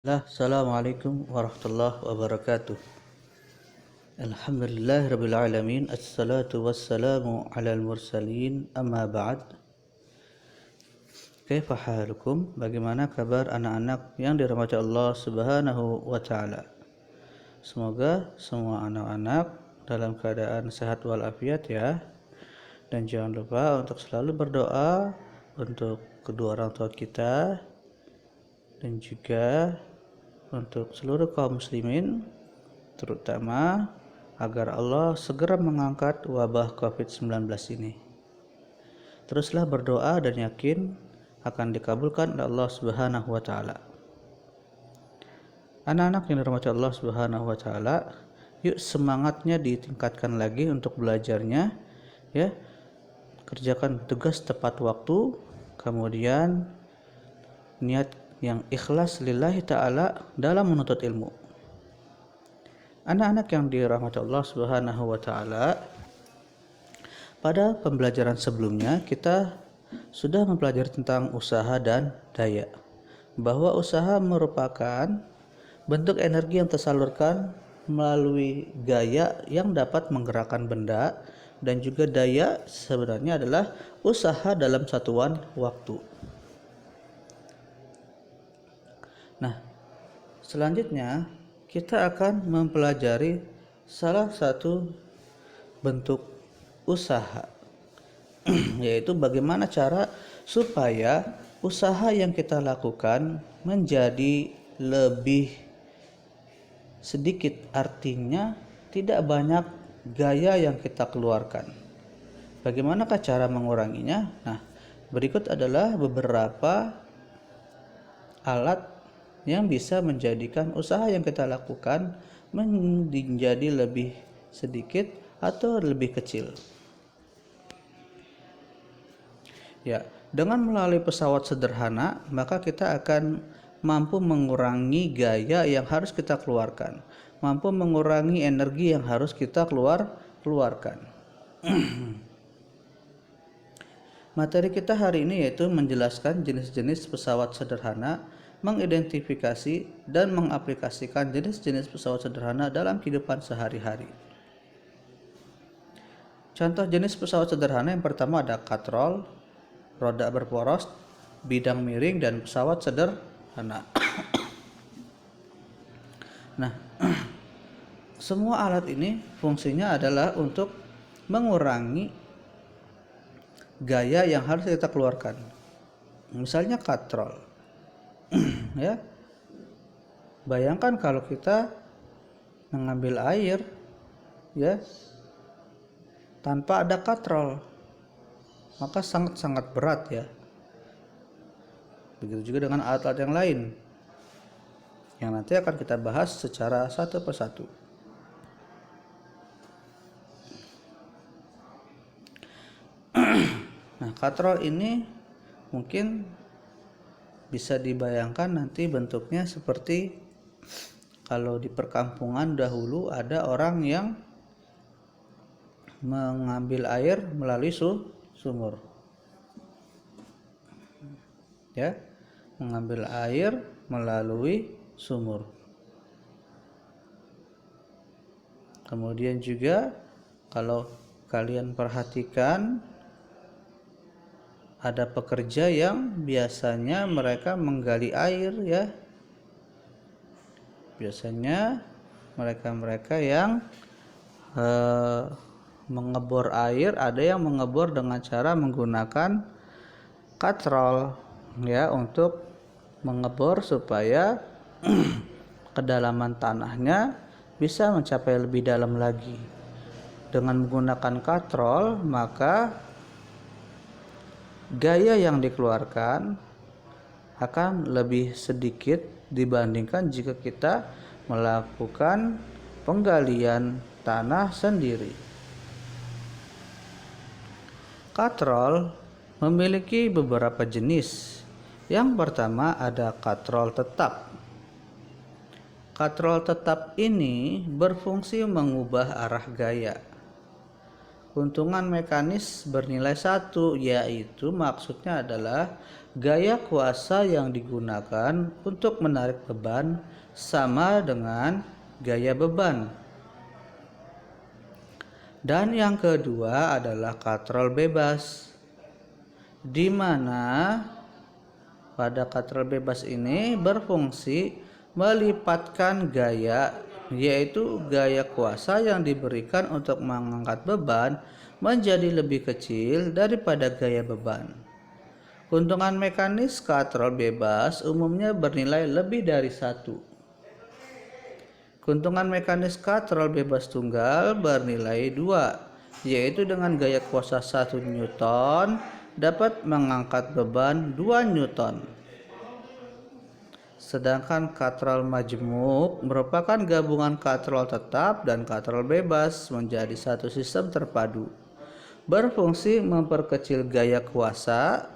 Assalamualaikum warahmatullahi wabarakatuh. Alhamdulillah rabbil alamin. Assalatu wassalamu ala al-mursalin. Amma ba'd. Kaifa halukum? Bagaimana kabar anak-anak yang dirahmati Allah Subhanahu wa taala? Semoga semua anak-anak dalam keadaan sehat walafiat ya. Dan jangan lupa untuk selalu berdoa untuk kedua orang tua kita dan juga untuk seluruh kaum muslimin, terutama agar Allah segera mengangkat wabah COVID-19 ini. Teruslah berdoa dan yakin akan dikabulkan oleh Allah Subhanahu wa taala. Anak-anak yang dirahmati Allah Subhanahu wa taala, yuk semangatnya ditingkatkan lagi untuk belajarnya ya. Kerjakan tugas tepat waktu, kemudian niat yang ikhlas lillahi ta'ala dalam menuntut ilmu. Anak-anak yang dirahmati Allah Subhanahu wa taala, pada pembelajaran sebelumnya kita sudah mempelajari tentang usaha dan daya. Bahwa usaha merupakan bentuk energi yang tersalurkan melalui gaya yang dapat menggerakkan benda, dan juga daya sebenarnya adalah usaha dalam satuan waktu. Nah, selanjutnya kita akan mempelajari salah satu bentuk usaha yaitu bagaimana cara supaya usaha yang kita lakukan menjadi lebih sedikit, artinya tidak banyak gaya yang kita keluarkan. Bagaimanakah cara menguranginya? Nah, berikut adalah beberapa alat yang bisa menjadikan usaha yang kita lakukan menjadi lebih sedikit atau lebih kecil. Ya, dengan melalui pesawat sederhana, maka kita akan mampu mengurangi gaya yang harus kita keluarkan, mampu mengurangi energi yang harus kita keluarkan. Materi kita hari ini yaitu menjelaskan jenis-jenis pesawat sederhana, mengidentifikasi dan mengaplikasikan jenis-jenis pesawat sederhana dalam kehidupan sehari-hari. Contoh jenis pesawat sederhana yang pertama ada katrol, roda berporos, bidang miring, dan pesawat sederhana. Nah, semua alat ini fungsinya adalah untuk mengurangi gaya yang harus kita keluarkan. Misalnya katrol. Ya, bayangkan kalau kita mengambil air ya tanpa ada katrol, maka sangat-sangat berat ya. Begitu juga dengan alat-alat yang lain yang nanti akan kita bahas secara satu persatu. Nah, katrol ini mungkin bisa dibayangkan nanti bentuknya seperti kalau di perkampungan dahulu ada orang yang mengambil air melalui sumur. Ya, mengambil air melalui sumur. Kemudian juga kalau kalian perhatikan, ada pekerja yang biasanya mereka menggali air ya. Biasanya mereka yang mengebor air, ada yang mengebor dengan cara menggunakan katrol ya, untuk mengebor supaya kedalaman tanahnya bisa mencapai lebih dalam lagi. Dengan menggunakan katrol, maka gaya yang dikeluarkan akan lebih sedikit dibandingkan jika kita melakukan penggalian tanah sendiri. Katrol memiliki beberapa jenis. Yang pertama ada katrol tetap. Katrol tetap ini berfungsi mengubah arah gaya. keuntungan mekanis bernilai 1, yaitu maksudnya adalah gaya kuasa yang digunakan untuk menarik beban sama dengan gaya beban. Dan yang kedua adalah katrol bebas, di mana pada katrol bebas ini berfungsi melipatkan gaya, yaitu gaya kuasa yang diberikan untuk mengangkat beban menjadi lebih kecil daripada gaya beban. Keuntungan mekanis katrol bebas umumnya bernilai lebih dari 1. Keuntungan mekanis katrol bebas tunggal bernilai 2, yaitu dengan gaya kuasa 1 Newton dapat mengangkat beban 2 Newton. Sedangkan katrol majmuk merupakan gabungan katrol tetap dan katrol bebas menjadi satu sistem terpadu. Berfungsi memperkecil gaya kuasa,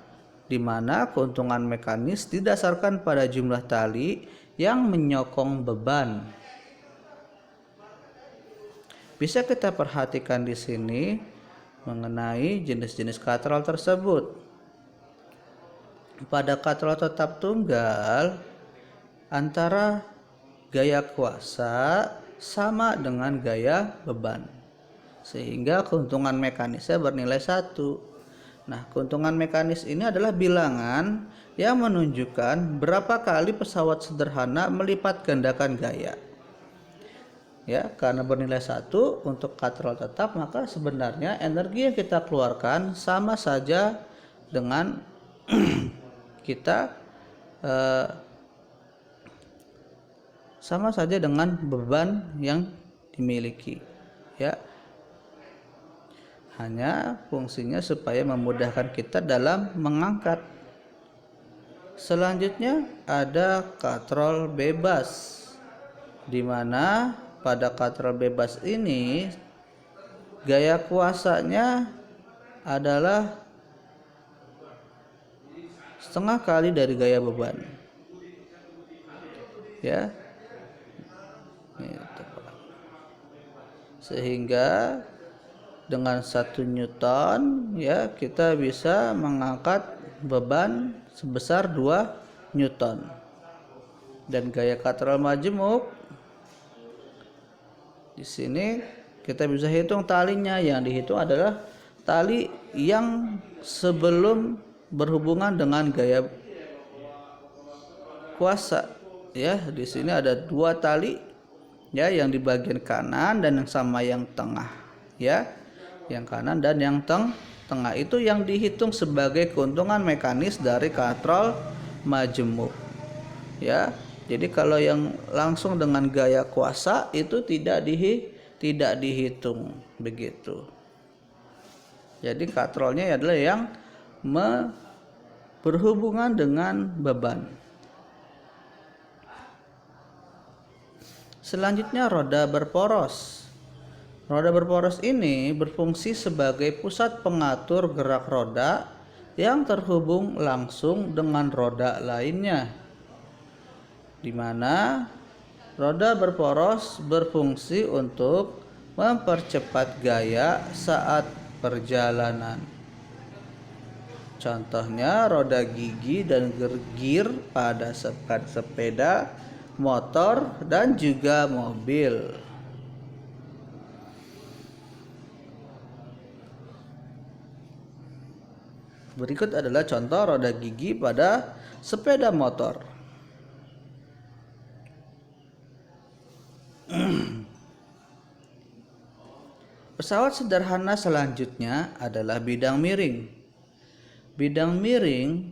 di mana keuntungan mekanis didasarkan pada jumlah tali yang menyokong beban. Bisa kita perhatikan di sini mengenai jenis-jenis katrol tersebut. Pada katrol tetap tunggal, antara gaya kuasa sama dengan gaya beban, sehingga keuntungan mekanisnya bernilai 1. Nah, keuntungan mekanis ini adalah bilangan yang menunjukkan berapa kali pesawat sederhana melipat gandakan gaya. Ya, karena bernilai 1 untuk katrol tetap, maka sebenarnya energi yang kita keluarkan sama saja dengan kita sama saja dengan beban yang dimiliki, ya. Hanya fungsinya supaya memudahkan kita dalam mengangkat. Selanjutnya ada katrol bebas, di mana pada katrol bebas ini gaya kuasanya adalah setengah kali dari gaya beban, ya. Sehingga dengan 1 Newton, ya, kita bisa mengangkat beban sebesar 2 Newton. Dan gaya katrol majemuk, di sini kita bisa hitung talinya. Yang dihitung adalah tali yang sebelum berhubungan dengan gaya kuasa. Ya, di sini ada 2 tali, ya, yang di bagian kanan dan yang sama yang tengah, ya. Yang kanan dan yang tengah itu yang dihitung sebagai keuntungan mekanis dari katrol majemuk, ya. Jadi kalau yang langsung dengan gaya kuasa itu tidak dihitung begitu. Jadi katrolnya adalah yang berhubungan dengan beban. Selanjutnya roda berporos. Roda berporos ini berfungsi sebagai pusat pengatur gerak roda yang terhubung langsung dengan roda lainnya, di mana roda berporos berfungsi untuk mempercepat gaya saat perjalanan. Contohnya roda gigi dan gear pada sepeda, motor, dan juga mobil. Berikut adalah contoh roda gigi pada sepeda motor. Pesawat sederhana selanjutnya adalah bidang miring. Bidang miring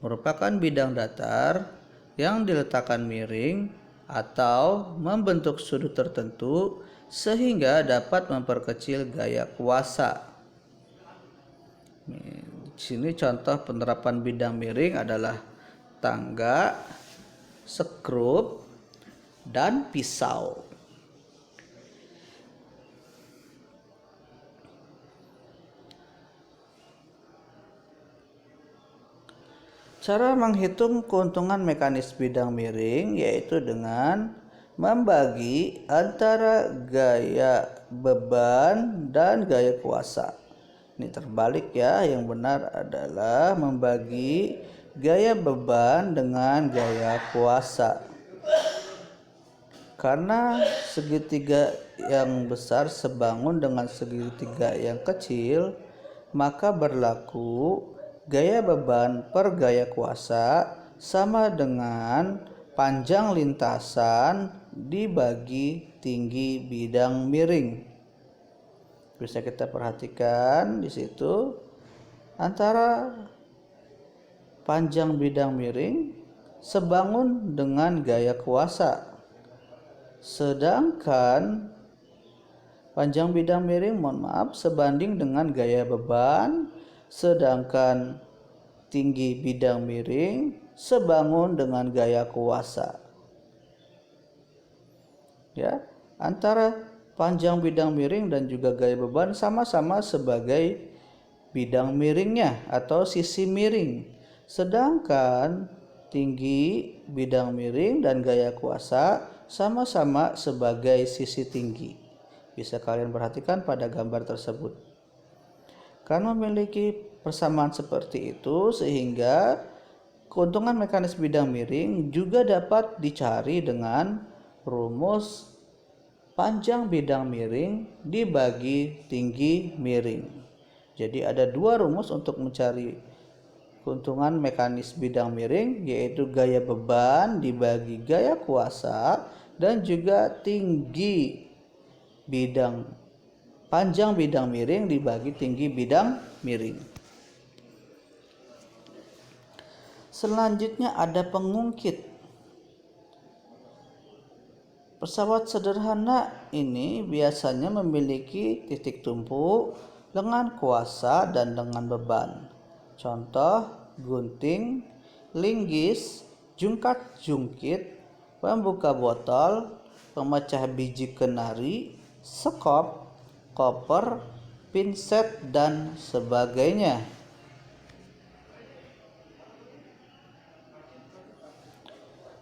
merupakan bidang datar yang diletakkan miring atau membentuk sudut tertentu sehingga dapat memperkecil gaya kuasa. Di sini contoh penerapan bidang miring adalah tangga, skrup, dan pisau. Cara menghitung keuntungan mekanis bidang miring yaitu dengan membagi antara gaya beban dan gaya kuasa. Ini terbalik ya, yang benar adalah membagi gaya beban dengan gaya kuasa. Karena segitiga yang besar sebangun dengan segitiga yang kecil, maka berlaku gaya beban per gaya kuasa sama dengan panjang lintasan dibagi tinggi bidang miring. Bisa kita perhatikan di situ antara panjang bidang miring sebangun dengan gaya kuasa. Sedangkan panjang bidang miring sebanding dengan gaya beban, sedangkan tinggi bidang miring sebangun dengan gaya kuasa. Ya, antara panjang bidang miring dan juga gaya beban sama-sama sebagai bidang miringnya atau sisi miring. Sedangkan tinggi bidang miring dan gaya kuasa sama-sama sebagai sisi tinggi. Bisa kalian perhatikan pada gambar tersebut. Karena memiliki persamaan seperti itu, sehingga keuntungan mekanis bidang miring juga dapat dicari dengan rumus panjang bidang miring dibagi tinggi miring. Jadi ada dua rumus untuk mencari keuntungan mekanis bidang miring, yaitu gaya beban dibagi gaya kuasa dan juga tinggi bidang panjang bidang miring dibagi tinggi bidang miring. Selanjutnya ada pengungkit. Pesawat sederhana ini biasanya memiliki titik tumpu, lengan kuasa, dan lengan beban. Contoh: gunting, linggis, jungkat-jungkit, pembuka botol, pemecah biji kenari, sekop, koper, pinset, dan sebagainya.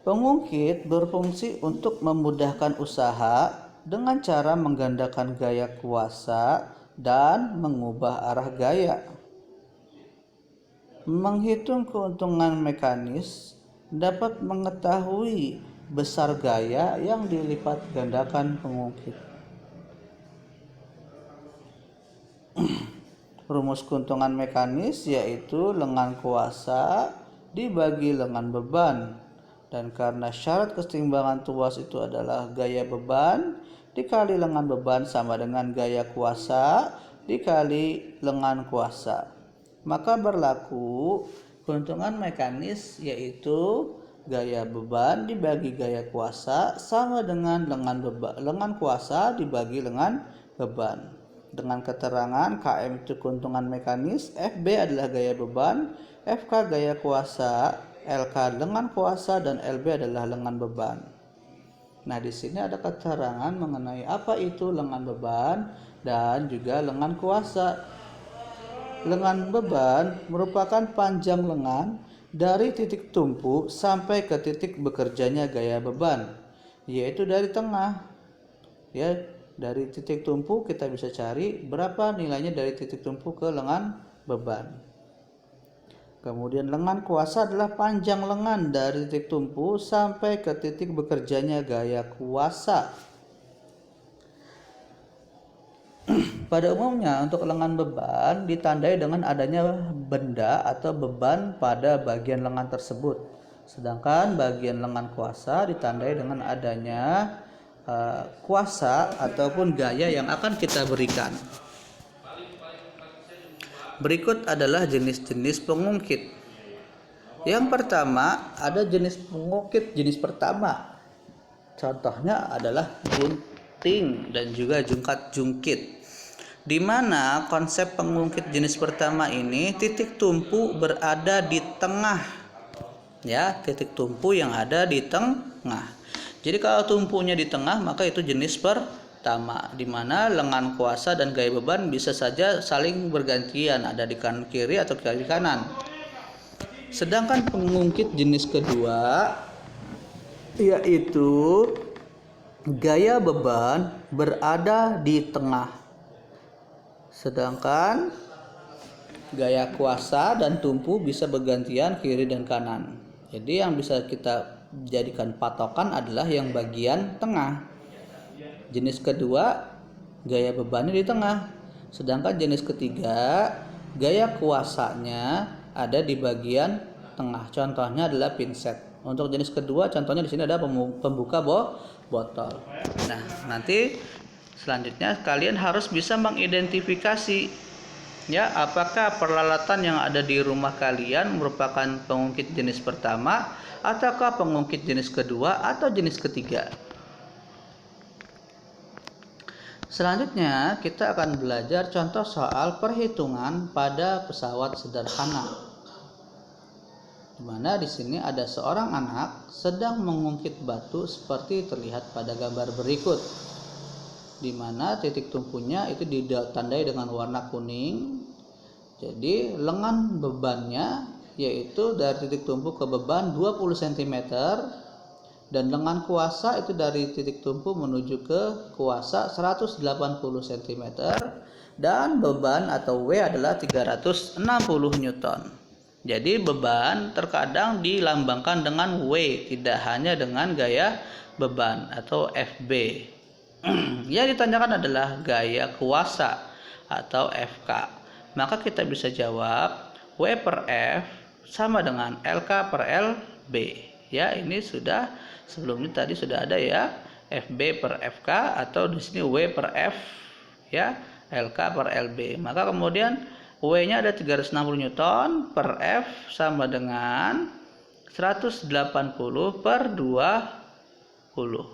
Pengungkit berfungsi untuk memudahkan usaha dengan cara menggandakan gaya kuasa dan mengubah arah gaya. Menghitung keuntungan mekanis dapat mengetahui besar gaya yang dilipat gandakan pengungkit. Rumus keuntungan mekanis yaitu lengan kuasa dibagi lengan beban. Dan karena syarat keseimbangan tuas itu adalah gaya beban dikali lengan beban sama dengan gaya kuasa dikali lengan kuasa, maka berlaku keuntungan mekanis yaitu gaya beban dibagi gaya kuasa sama dengan lengan kuasa dibagi lengan beban. Dengan keterangan KM itu keuntungan mekanis, FB adalah gaya beban, FK gaya kuasa, LK lengan kuasa, dan LB adalah lengan beban. Nah, di sini ada keterangan mengenai apa itu lengan beban dan juga lengan kuasa. Lengan beban merupakan panjang lengan dari titik tumpu sampai ke titik bekerjanya gaya beban, yaitu dari tengah. Ya, dari titik tumpu kita bisa cari berapa nilainya dari titik tumpu ke lengan beban. Kemudian lengan kuasa adalah panjang lengan dari titik tumpu sampai ke titik bekerjanya gaya kuasa. Pada umumnya untuk lengan beban ditandai dengan adanya benda atau beban pada bagian lengan tersebut. Sedangkan bagian lengan kuasa ditandai dengan adanya kuasa ataupun gaya yang akan kita berikan. Berikut adalah jenis-jenis pengungkit. Yang pertama, ada jenis pengungkit jenis pertama. Contohnya adalah gunting dan juga jungkat-jungkit. Di mana konsep pengungkit jenis pertama ini titik tumpu berada di tengah. Ya, titik tumpu yang ada di tengah. Jadi kalau tumpunya di tengah maka itu jenis pertama, di mana lengan kuasa dan gaya beban bisa saja saling bergantian ada di kanan kiri atau kiri kanan. Sedangkan pengungkit jenis kedua yaitu gaya beban berada di tengah, sedangkan gaya kuasa dan tumpu bisa bergantian kiri dan kanan. Jadi yang bisa kita jadikan patokan adalah yang bagian tengah. Jenis kedua, gaya bebannya di tengah, sedangkan jenis ketiga, gaya kuasanya ada di bagian tengah. Contohnya adalah pinset. Untuk jenis kedua, contohnya di sini ada pembuka botol. Nah, nanti selanjutnya kalian harus bisa mengidentifikasi ya, apakah peralatan yang ada di rumah kalian merupakan pengungkit jenis pertama, ataukah pengungkit jenis kedua atau jenis ketiga. Selanjutnya kita akan belajar contoh soal perhitungan pada pesawat sederhana. Di mana di sini ada seorang anak sedang mengungkit batu seperti terlihat pada gambar berikut. Di mana titik tumpunya itu ditandai dengan warna kuning. Jadi lengan bebannya yaitu dari titik tumpu ke beban 20 cm. Dan lengan kuasa itu dari titik tumpu menuju ke kuasa 180 cm, dan beban atau W adalah 360 Newton. Jadi beban terkadang dilambangkan dengan W, tidak hanya dengan gaya beban atau FB. Yang ditanyakan adalah gaya kuasa atau FK. Maka kita bisa jawab W per F sama dengan LK per LB. Ya, ini sudah sebelumnya tadi sudah ada ya, FB per FK atau di sini W per F ya, LK per LB. Maka kemudian W-nya ada 360 Newton per F sama dengan 180 per 20.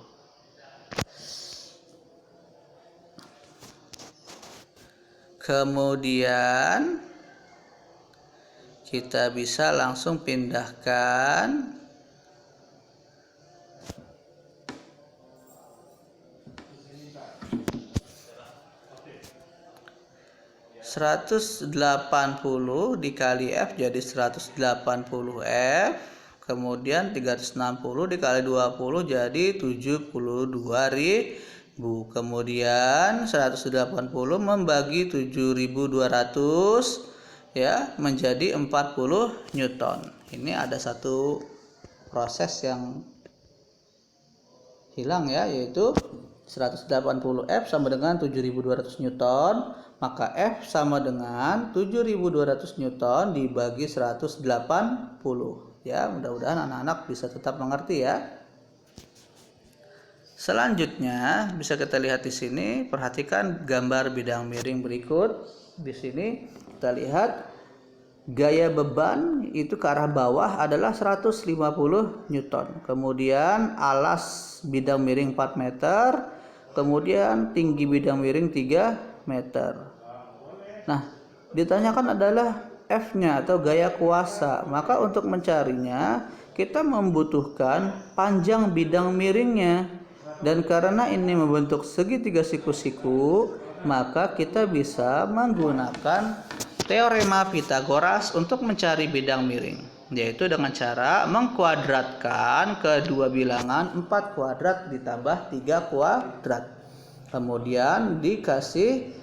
Kemudian kita bisa langsung pindahkan (180) dikali F jadi 180 F, kemudian 360 dikali 20 jadi 72.000, kemudian 180 membagi 7.200 ya menjadi 40 Newton. Ini ada satu proses yang hilang ya, yaitu 180 F sama dengan 7.200 Newton, maka F sama dengan 7.200 Newton dibagi 180 ya. Mudah-mudahan anak-anak bisa tetap mengerti ya. Selanjutnya bisa kita lihat di sini, perhatikan gambar bidang miring berikut. Di sini kita lihat gaya beban itu ke arah bawah adalah 150 Newton. Kemudian alas bidang miring 4 meter, kemudian tinggi bidang miring 3 meter. Nah, ditanyakan adalah F-nya atau gaya kuasa. Maka untuk mencarinya kita membutuhkan panjang bidang miringnya. Dan karena ini membentuk segitiga siku-siku, maka kita bisa menggunakan teorema Pythagoras untuk mencari bidang miring, yaitu dengan cara mengkuadratkan kedua bilangan 4 kuadrat ditambah 3 kuadrat, kemudian dikasih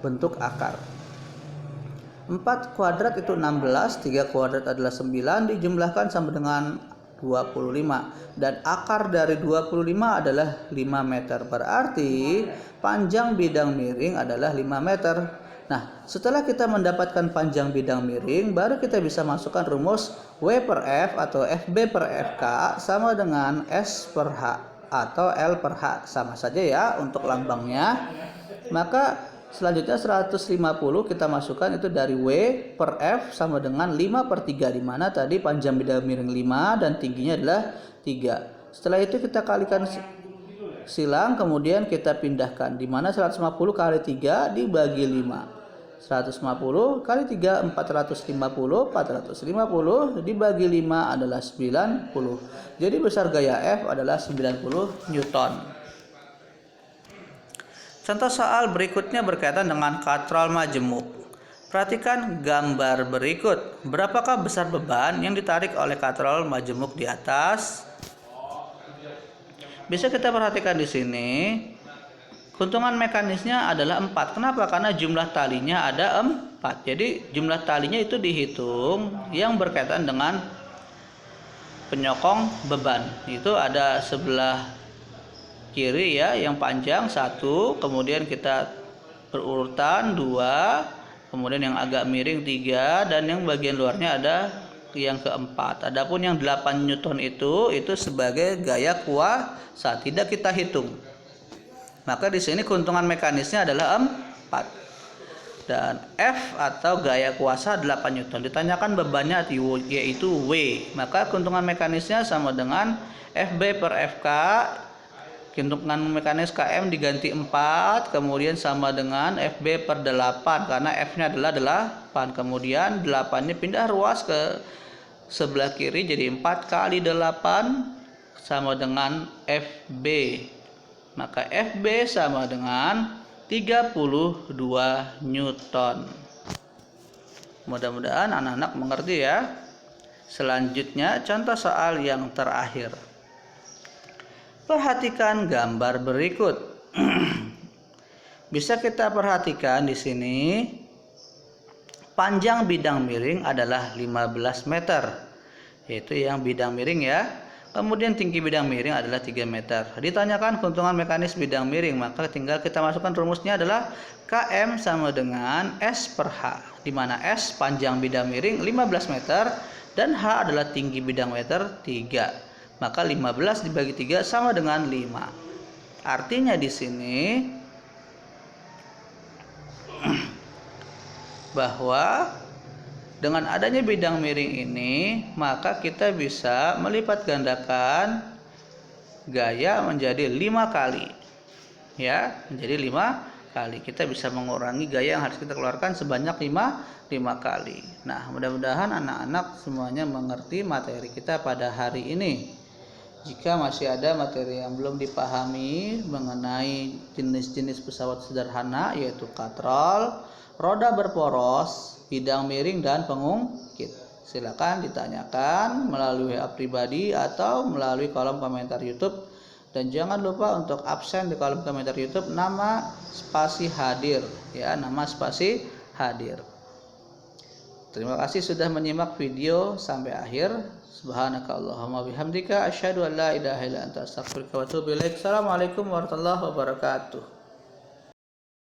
bentuk akar. 4 kuadrat itu 16, 3 kuadrat adalah 9, dijumlahkan sama dengan 25, dan akar dari 25 adalah 5 meter. Berarti panjang bidang miring adalah 5 meter. Nah, setelah kita mendapatkan panjang bidang miring, baru kita bisa masukkan rumus W per F atau FB per FK sama dengan S per H atau L per H. Sama saja ya untuk lambangnya. Maka selanjutnya 150 kita masukkan itu dari W per F sama dengan 5 per 3, di mana tadi panjang bidang miring 5 dan tingginya adalah 3. Setelah itu kita kalikan silang, kemudian kita pindahkan, di mana 150 kali 3 dibagi 5. 150 kali 3 450, 450 dibagi 5 adalah 90. Jadi besar gaya F adalah 90 Newton. Contoh soal berikutnya berkaitan dengan katrol majemuk. Perhatikan gambar berikut. Berapakah besar beban yang ditarik oleh katrol majemuk di atas? Bisa kita perhatikan di sini, keuntungan mekanisnya adalah 4. Kenapa? Karena jumlah talinya ada 4. Jadi jumlah talinya itu dihitung yang berkaitan dengan penyokong beban. Itu ada sebelah kiri ya yang panjang 1, kemudian kita berurutan 2, kemudian yang agak miring 3, dan yang bagian luarnya ada yang keempat. Adapun yang 8 Newton itu sebagai gaya kuasa, tidak kita hitung. Maka di sini keuntungan mekanisnya adalah 4. Dan F atau gaya kuasa 8 Newton. Ditanyakan bebannya yaitu W. Maka keuntungan mekanisnya sama dengan FB per FK. Keuntungan mekanis KM diganti 4, kemudian sama dengan FB per 8 karena F-nya adalah 8. Kemudian 8-nya pindah ruas ke sebelah kiri jadi 4 kali 8 sama dengan FB. Maka FB sama dengan 32 Newton. Mudah-mudahan anak-anak mengerti ya. Selanjutnya contoh soal yang terakhir. Perhatikan gambar berikut. Bisa kita perhatikan di sini panjang bidang miring adalah 15 meter. Yaitu yang bidang miring ya. Kemudian tinggi bidang miring adalah 3 meter. Ditanyakan keuntungan mekanis bidang miring, maka tinggal kita masukkan rumusnya adalah KM sama dengan S per H, di mana S panjang bidang miring 15 meter dan H adalah tinggi bidang meter 3. Maka 15 dibagi 3 sama dengan 5. Artinya di sini bahwa dengan adanya bidang miring ini, maka kita bisa melipat gandakan gaya menjadi 5 kali. Ya, menjadi 5 kali. Kita bisa mengurangi gaya yang harus kita keluarkan sebanyak 5 kali. Nah, mudah-mudahan anak-anak semuanya mengerti materi kita pada hari ini. Jika masih ada materi yang belum dipahami mengenai jenis-jenis pesawat sederhana, yaitu katrol, roda berporos, bidang miring, dan pengungkit, silakan ditanyakan melalui WA pribadi atau melalui kolom komentar YouTube. Dan jangan lupa untuk absen di kolom komentar YouTube nama spasi hadir ya, nama spasi hadir. Terima kasih sudah menyimak video sampai akhir. Subhanakallahumma bihamdika asyhadu an la ilaha illa anta astaghfiruka wa atubu ilaik. Assalamualaikum warahmatullahi wabarakatuh.